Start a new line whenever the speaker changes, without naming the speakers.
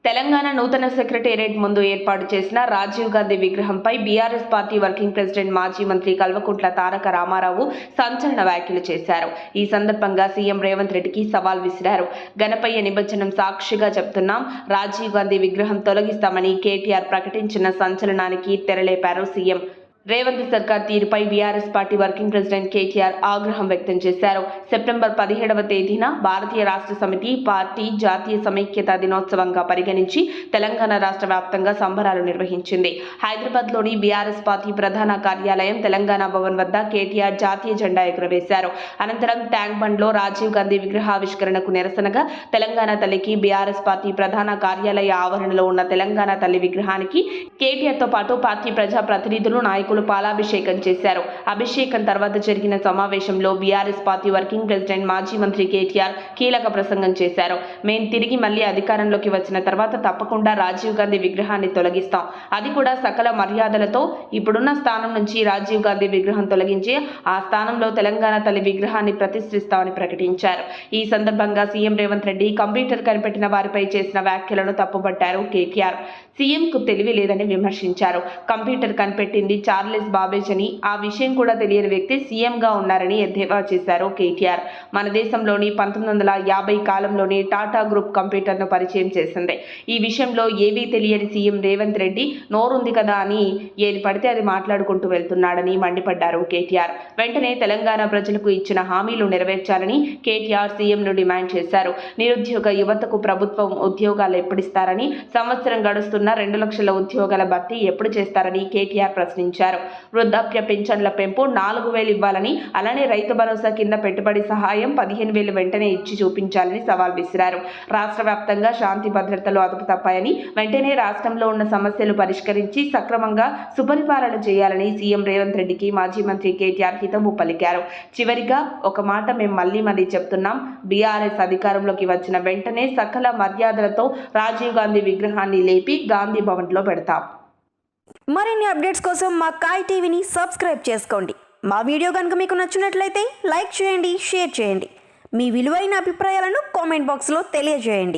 తెలంగాణ నూతన సెక్రటేరియట్ ముందు ఏర్పాటు చేసిన రాజీవ్ గాంధీ విగ్రహంపై బీఆర్ఎస్ పార్టీ వర్కింగ్ ప్రెసిడెంట్ మాజీ మంత్రి కల్వకుంట్ల తారక రామారావు సంచలన వ్యాఖ్యలు చేశారు. ఈ సందర్భంగా సీఎం రేవంత్ రెడ్డికి సవాల్ విసిరారు. గణపయ్య నిమజ్జనం సాక్షిగా చెప్తున్నాం, రాజీవ్ గాంధీ విగ్రహం తొలగిస్తామని కేటీఆర్ ప్రకటించిన సంచలనానికి తెరలేపారు సీఎం. రేవంత్ సర్కార్ తీరుపై BRS party working president KTR ఆగ్రహం వ్యక్తం చేశారు. సెప్టెంబర్ 17వ తేదీన భారతీయ రాష్ట్ర సమితి పార్టీ జాతీయ సమైక్యతా దినోత్సవంగా పరిగణించి తెలంగాణ రాష్ట్ర వ్యాప్తంగా సంబరాలు నిర్వహించింది. హైదరాబాద్లోని బీఆర్ఎస్ పార్టీ ప్రధాన కార్యాలయం తెలంగాణ భవన్ వద్ద కేటీఆర్ జాతీయ జెండా ఎగురవేశారు. అనంతరం ట్యాంక్ బండ్లో రాజీవ్ గాంధీ విగ్రహావిష్కరణకు నిరసనగా తెలంగాణ తల్లికి బీఆర్ఎస్ పార్టీ ప్రధాన కార్యాలయ ఆవరణలో ఉన్న తెలంగాణ తల్లి విగ్రహానికి కేటీఆర్తో పాటు పార్టీ ప్రజా ప్రతినిధులు, నాయకులు పాలాభిషేకం చేశారు. అభిషేకం తర్వాత జరిగిన సమావేశంలో బీఆర్ఎస్ పార్టీ వర్కింగ్ ప్రెసిడెంట్ మాజీ మంత్రి కేటీఆర్ కీలక ప్రసంగం చేశారు. మేం తిరిగి మళ్లీ అధికారంలోకి వచ్చిన తర్వాత తప్పకుండా రాజీవ్ గాంధీ విగ్రహాన్ని తొలగిస్తాం, అది కూడా సకల మర్యాదలతో. ఇప్పుడున్న స్థానం నుంచి రాజీవ్ గాంధీ విగ్రహం తొలగించి ఆ స్థానంలో తెలంగాణ తల్లి విగ్రహాన్ని ప్రతిష్ఠిస్తామని ప్రకటించారు. ఈ సందర్భంగా సీఎం రేవంత్ రెడ్డి కంప్యూటర్ కనిపెట్టిన వారిపై చేసిన వ్యాఖ్యలను తప్పుపట్టారు కేటీఆర్. సీఎంకు తెలివి లేదని విమర్శించారు. కంప్యూటర్ కనిపెట్టింది చార్లెస్ బాబేజ్ అని, ఆ విషయం కూడా తెలియని వ్యక్తి సీఎంగా ఉన్నారని ఎద్దేవా చేశారు కేటీఆర్. మన దేశంలోని 1950 కాలంలోని టాటా గ్రూప్ కంప్యూటర్ను పరిచయం చేసింది. ఈ విషయంలో ఏవీ తెలియని సీఎం రేవంత్ రెడ్డి నోరుంది కదా అని ఏది పడితే అది మాట్లాడుకుంటూ వెళ్తున్నాడని మండిపడ్డారు కేటీఆర్. వెంటనే తెలంగాణ ప్రజలకు ఇచ్చిన హామీలు నెరవేర్చాలని కేటీఆర్ సీఎంను డిమాండ్ చేశారు. నిరుద్యోగ యువతకు ప్రభుత్వం ఉద్యోగాలు ఎప్పుడిస్తారని, సంవత్సరం గడుస్తున్న 2 లక్షల ఉద్యోగాల భర్తీ ఎప్పుడు చేస్తారని కేటీఆర్ ప్రశ్నించారు. వృద్ధాప్య పెన్షన్ల పెంపు 4,000 ఇవ్వాలని, అలానే రైతు భరోసా కింద పెట్టుబడి సహాయం 15,000 వెంటనే ఇచ్చి చూపించాలని సవాల్ విసిరారు. రాష్ట్ర వ్యాప్తంగా శాంతి భద్రతలు అదుపు తప్పాయని, వెంటనే రాష్ట్రంలో ఉన్న సమస్యలు పరిష్కరించి సక్రమంగా సుపరిపాలన చేయాలని సీఎం రేవంత్ రెడ్డికి మాజీ మంత్రి కేటీఆర్ హితవు పలికారు. చివరిగా ఒక మాట మేం మళ్ళీ చెప్తున్నాం, బీఆర్ఎస్ అధికారంలోకి వచ్చిన వెంటనే సకల మర్యాదలతో రాజీవ్ గాంధీ విగ్రహాన్ని లేపి గాంధీ భవన్లో పెడతాం.
మరిన్ని అప్డేట్స్ కోసం మా కాయ్ టీవీని సబ్స్క్రైబ్ చేసుకోండి. మా వీడియో కనుక మీకు నచ్చినట్లయితే లైక్ చేయండి, షేర్ చేయండి. మీ విలువైన అభిప్రాయాలను కామెంట్ బాక్స్లో తెలియజేయండి.